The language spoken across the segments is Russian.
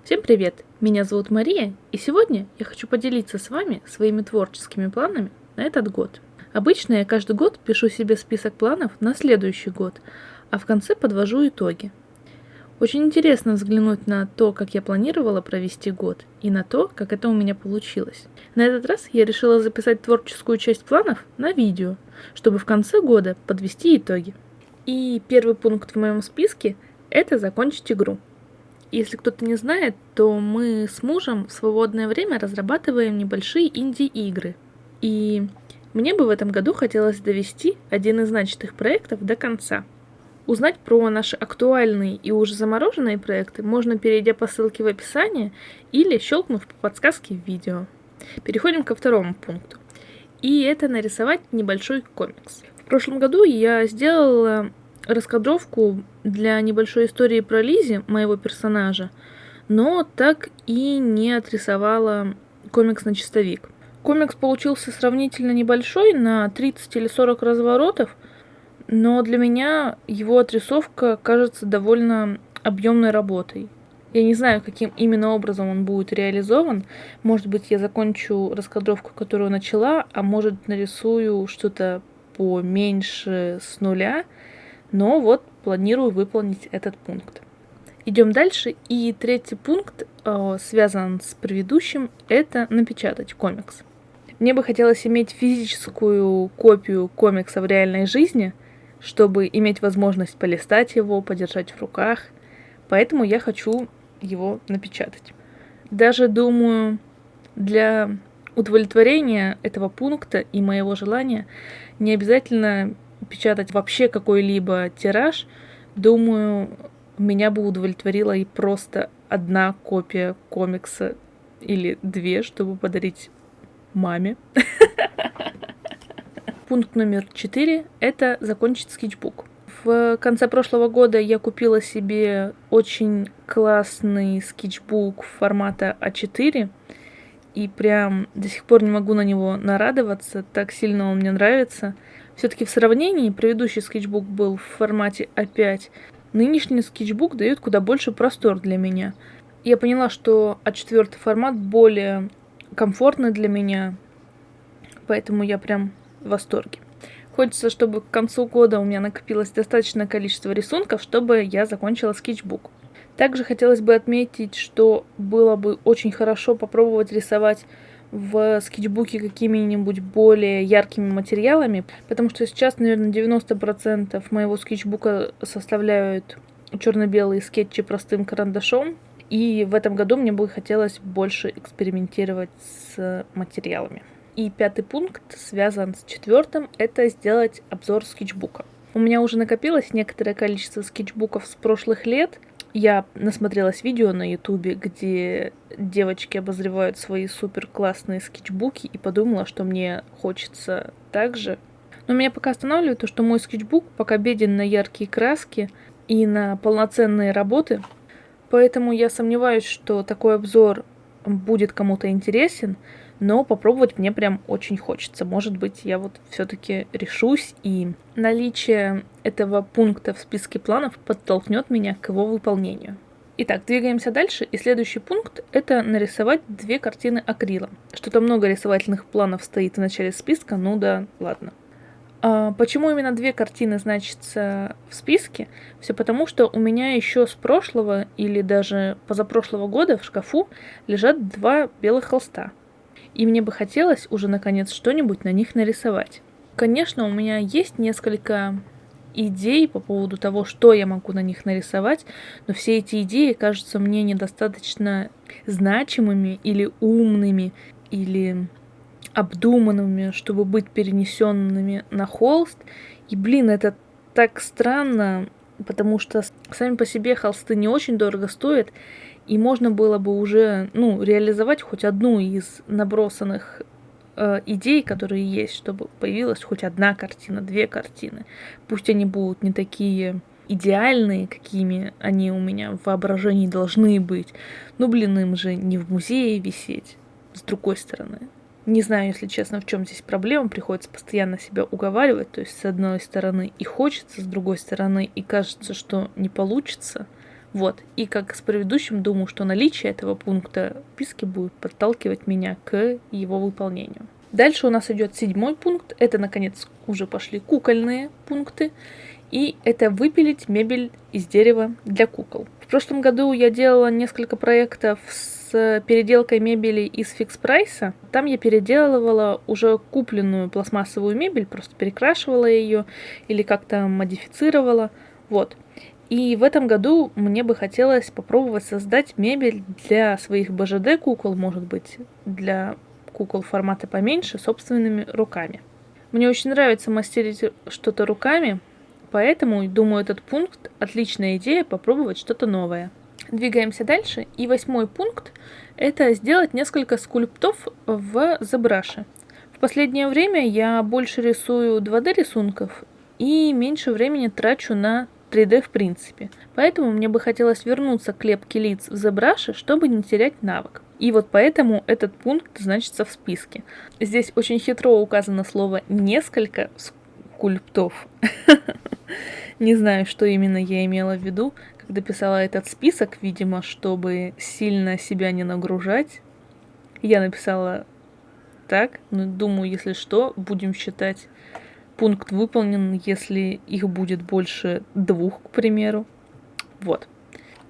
Всем привет! Меня зовут Мария, и сегодня я хочу поделиться с вами своими творческими планами на этот год. Обычно я каждый год пишу себе список планов на следующий год, а в конце подвожу итоги. Очень интересно взглянуть на то, как я планировала провести год, и на то, как это у меня получилось. На этот раз я решила записать творческую часть планов на видео, чтобы в конце года подвести итоги. И первый пункт в моем списке – это закончить игру. Если кто-то не знает, то мы с мужем в свободное время разрабатываем небольшие инди-игры. И мне бы в этом году хотелось довести один из начатых проектов до конца. Узнать про наши актуальные и уже замороженные проекты можно, перейдя по ссылке в описании или щелкнув по подсказке в видео. Переходим ко второму пункту. И это нарисовать небольшой комикс. В прошлом году я сделала раскадровку для небольшой истории про Лизи, моего персонажа, но так и не отрисовала комикс на чистовик. Комикс получился сравнительно небольшой, на 30 или 40 разворотов, но для меня его отрисовка кажется довольно объемной работой. Я не знаю, каким именно образом он будет реализован. Может быть, я закончу раскадровку, которую начала, а может, нарисую что-то поменьше с нуля. Но вот планирую выполнить этот пункт. Идем дальше. И третий пункт связан с предыдущим. Это напечатать комикс. Мне бы хотелось иметь физическую копию комикса в реальной жизни, чтобы иметь возможность полистать его, подержать в руках. Поэтому я хочу его напечатать. Даже думаю, для удовлетворения этого пункта и моего желания не обязательно печатать вообще какой-либо тираж. Думаю, меня бы удовлетворила и просто одна копия комикса или две, чтобы подарить маме. Пункт номер 4 – это закончить скетчбук. В конце прошлого года я купила себе очень классный скетчбук формата А4, и прям до сих пор не могу на него нарадоваться, так сильно он мне нравится. Все-таки в сравнении предыдущий скетчбук был в формате А5, нынешний скетчбук дает куда больше простор для меня. Я поняла, что А4 формат более комфортный для меня, поэтому я прям в восторге. Хочется, чтобы к концу года у меня накопилось достаточное количество рисунков, чтобы я закончила скетчбук. Также хотелось бы отметить, что было бы очень хорошо попробовать рисовать в скетчбуке какими-нибудь более яркими материалами, потому что сейчас, наверное, 90% моего скетчбука составляют черно-белые скетчи простым карандашом, и в этом году мне бы хотелось больше экспериментировать с материалами. И пятый пункт связан с четвертым, это сделать обзор скетчбука. У меня уже накопилось некоторое количество скетчбуков с прошлых лет. Я насмотрелась видео на ютубе, где девочки обозревают свои супер классные скетчбуки, и подумала, что мне хочется так же. Но меня пока останавливает то, что мой скетчбук пока беден на яркие краски и на полноценные работы. Поэтому я сомневаюсь, что такой обзор будет кому-то интересен, но попробовать мне прям очень хочется. Может быть, я вот все-таки решусь, и наличие этого пункта в списке планов подтолкнет меня к его выполнению. Итак, двигаемся дальше, и следующий пункт – это нарисовать 2 картины акрилом. Что-то много рисовательных планов стоит в начале списка, ну да, ладно. Почему именно 2 картины значатся в списке? Все потому, что у меня еще с прошлого или даже позапрошлого года в шкафу лежат 2 белых холста. И мне бы хотелось уже наконец что-нибудь на них нарисовать. Конечно, у меня есть несколько идей по поводу того, что я могу на них нарисовать, но все эти идеи кажутся мне недостаточно значимыми или умными, или обдуманными, чтобы быть перенесенными на холст. И, это так странно, потому что сами по себе холсты не очень дорого стоят, и можно было бы уже, реализовать хоть одну из набросанных идей, которые есть, чтобы появилась хоть одна картина, 2 картины. Пусть они будут не такие идеальные, какими они у меня в воображении должны быть. Им же не в музее висеть, с другой стороны. Не знаю, если честно, в чем здесь проблема. Приходится постоянно себя уговаривать. То есть, с одной стороны, и хочется, с другой стороны, и кажется, что не получится. Вот, и как с предыдущим, думаю, что наличие этого пункта в списке будет подталкивать меня к его выполнению. Дальше у нас идет 7-й пункт, это, наконец, уже пошли кукольные пункты, и это выпилить мебель из дерева для кукол. В прошлом году я делала несколько проектов с переделкой мебели из фикс-прайса. Там я переделывала уже купленную пластмассовую мебель, просто перекрашивала ее или как-то модифицировала. Вот. И в этом году мне бы хотелось попробовать создать мебель для своих БЖД кукол, может быть, для кукол формата поменьше, собственными руками. Мне очень нравится мастерить что-то руками, поэтому, думаю, этот пункт – отличная идея попробовать что-то новое. Двигаемся дальше. И 8-й пункт – это сделать несколько скульптов в ZBrush. В последнее время я больше рисую 2D-рисунков и меньше времени трачу на 3D в принципе. Поэтому мне бы хотелось вернуться к лепке лиц в ZBrush, чтобы не терять навык. И вот поэтому этот пункт значится в списке. Здесь очень хитро указано слово «несколько скульптов». Не знаю, что именно я имела в виду, когда писала этот список, видимо, чтобы сильно себя не нагружать. Я написала так, но думаю, если что, будем считать пункт выполнен, если их будет больше 2, к примеру. Вот.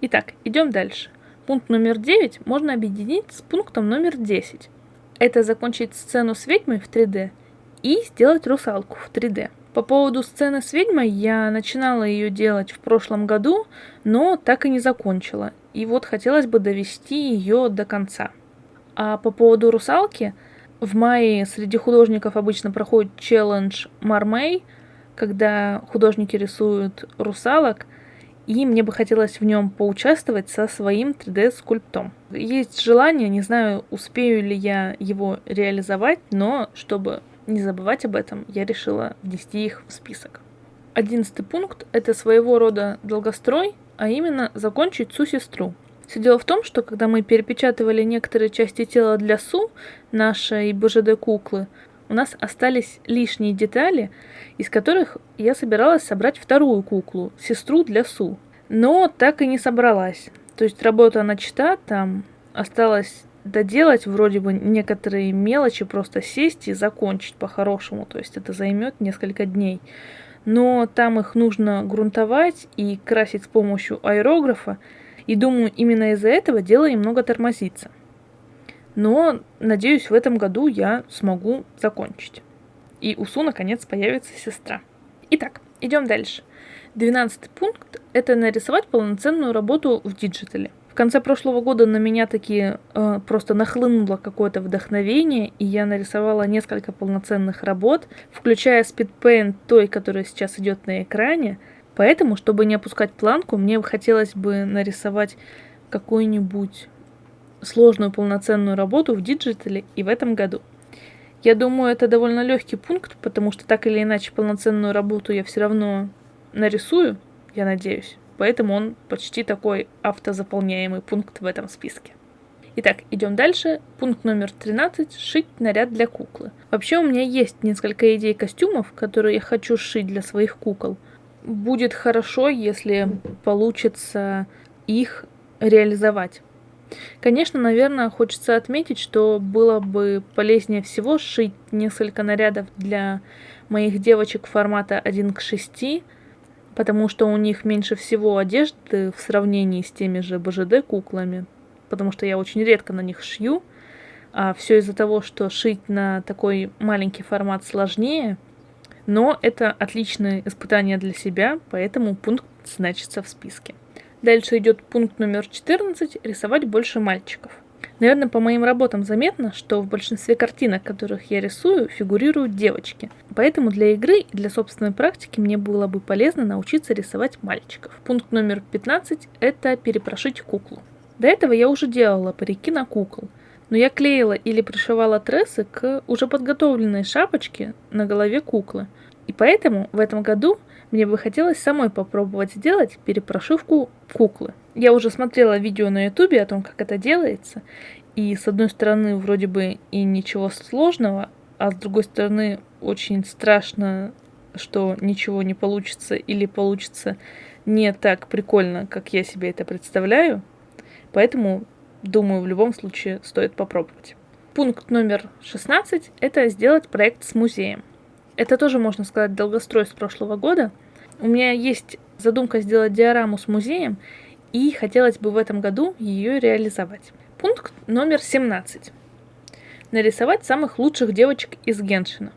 Итак, идем дальше. Пункт номер 9 можно объединить с пунктом номер 10. Это закончить сцену с ведьмой в 3D и сделать русалку в 3D. По поводу сцены с ведьмой я начинала ее делать в прошлом году, но так и не закончила. И вот хотелось бы довести ее до конца. А по поводу русалки, в мае среди художников обычно проходит челлендж Мармей, когда художники рисуют русалок, и мне бы хотелось в нем поучаствовать со своим 3D-скульптом. Есть желание, не знаю, успею ли я его реализовать, но чтобы не забывать об этом, я решила внести их в список. 11-й пункт – это своего рода долгострой, а именно закончить Су-сестру. Все дело в том, что когда мы перепечатывали некоторые части тела для Су, нашей БЖД-куклы, у нас остались лишние детали, из которых я собиралась собрать вторую куклу, сестру для Су. Но так и не собралась. То есть работа начата, там осталось доделать вроде бы некоторые мелочи, просто сесть и закончить по-хорошему. То есть это займет несколько дней. Но там их нужно грунтовать и красить с помощью аэрографа. И думаю, именно из-за этого дело немного тормозится. Но, надеюсь, в этом году я смогу закончить. И у Су, наконец, появится сестра. Итак, идем дальше. 12-й пункт – это нарисовать полноценную работу в диджитале. В конце прошлого года на меня таки просто нахлынуло какое-то вдохновение, и я нарисовала несколько полноценных работ, включая спидпейнт той, которая сейчас идет на экране. Поэтому, чтобы не опускать планку, мне хотелось бы нарисовать какую-нибудь сложную полноценную работу в диджитале и в этом году. Я думаю, это довольно легкий пункт, потому что так или иначе полноценную работу я все равно нарисую, я надеюсь. Поэтому он почти такой автозаполняемый пункт в этом списке. Итак, идем дальше. Пункт номер 13. Шить наряд для куклы. Вообще у меня есть несколько идей костюмов, которые я хочу сшить для своих кукол. Будет хорошо, если получится их реализовать. Конечно, наверное, хочется отметить, что было бы полезнее всего сшить несколько нарядов для моих девочек формата 1:6, потому что у них меньше всего одежды в сравнении с теми же БЖД-куклами, потому что я очень редко на них шью, а все из-за того, что шить на такой маленький формат сложнее, но это отличное испытание для себя, поэтому пункт значится в списке. Дальше идет пункт номер 14 – рисовать больше мальчиков. Наверное, по моим работам заметно, что в большинстве картинок, которых я рисую, фигурируют девочки. Поэтому для игры и для собственной практики мне было бы полезно научиться рисовать мальчиков. Пункт номер 15 – это перепрошить куклу. До этого я уже делала парики на кукол, но я клеила или пришивала трессы к уже подготовленной шапочке на голове куклы. И поэтому в этом году мне бы хотелось самой попробовать сделать перепрошивку куклы. Я уже смотрела видео на ютубе о том, как это делается, и с одной стороны вроде бы и ничего сложного, а с другой стороны очень страшно, что ничего не получится или получится не так прикольно, как я себе это представляю, поэтому, думаю, в любом случае стоит попробовать. Пункт номер 16 – это сделать проект с музеем. Это тоже, можно сказать, долгострой с прошлого года. У меня есть задумка сделать диораму с музеем, и хотелось бы в этом году ее реализовать. Пункт номер 17. Нарисовать самых лучших девочек из Геншина.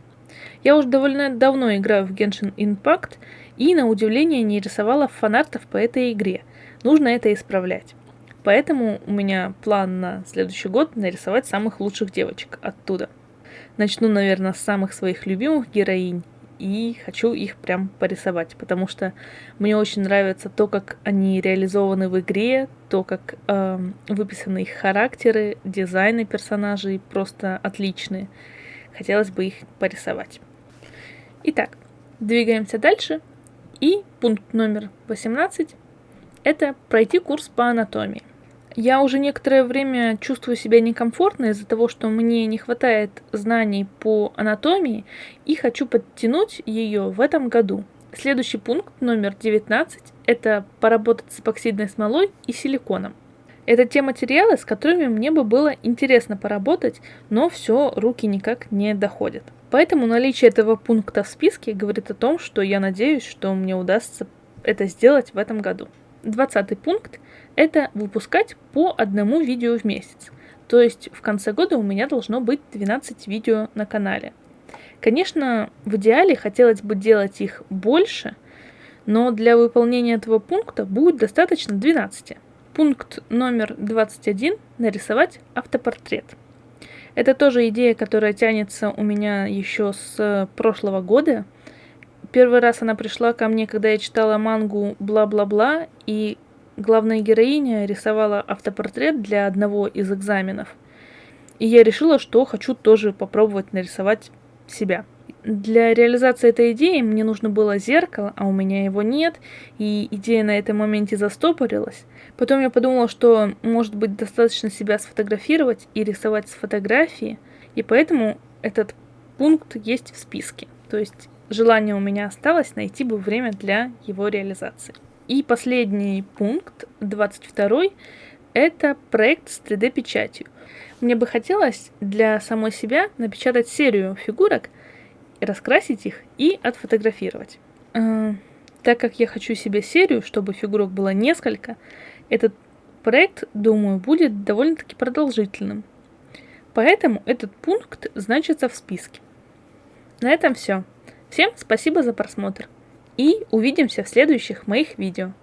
Я уже довольно давно играю в Genshin Impact, и, на удивление, не рисовала фанартов по этой игре. Нужно это исправлять. Поэтому у меня план на следующий год нарисовать самых лучших девочек оттуда. Начну, наверное, с самых своих любимых героинь, и хочу их прям порисовать, потому что мне очень нравится то, как они реализованы в игре, то, как выписаны их характеры, дизайны персонажей просто отличные. Хотелось бы их порисовать. Итак, двигаемся дальше. И пункт номер 18 – это пройти курс по анатомии. Я уже некоторое время чувствую себя некомфортно из-за того, что мне не хватает знаний по анатомии, и хочу подтянуть ее в этом году. Следующий пункт, номер 19, это поработать с эпоксидной смолой и силиконом. Это те материалы, с которыми мне бы было интересно поработать, но все, руки никак не доходят. Поэтому наличие этого пункта в списке говорит о том, что я надеюсь, что мне удастся это сделать в этом году. 20 пункт – это выпускать по одному видео в месяц. То есть в конце года у меня должно быть 12 видео на канале. Конечно, в идеале хотелось бы делать их больше, но для выполнения этого пункта будет достаточно 12. Пункт номер 21 – нарисовать автопортрет. Это тоже идея, которая тянется у меня еще с прошлого года. Первый раз она пришла ко мне, когда я читала мангу «Бла-бла-бла», и главная героиня рисовала автопортрет для одного из экзаменов. И я решила, что хочу тоже попробовать нарисовать себя. Для реализации этой идеи мне нужно было зеркало, а у меня его нет, и идея на этом моменте застопорилась. Потом я подумала, что, может быть, достаточно себя сфотографировать и рисовать с фотографии, и поэтому этот пункт есть в списке. То есть желание у меня осталось, найти бы время для его реализации. И последний пункт, 22, это проект с 3D-печатью. Мне бы хотелось для самой себя напечатать серию фигурок, раскрасить их и отфотографировать. Так как я хочу себе серию, чтобы фигурок было несколько, этот проект, думаю, будет довольно-таки продолжительным. Поэтому этот пункт значится в списке. На этом все. Всем спасибо за просмотр. И увидимся в следующих моих видео.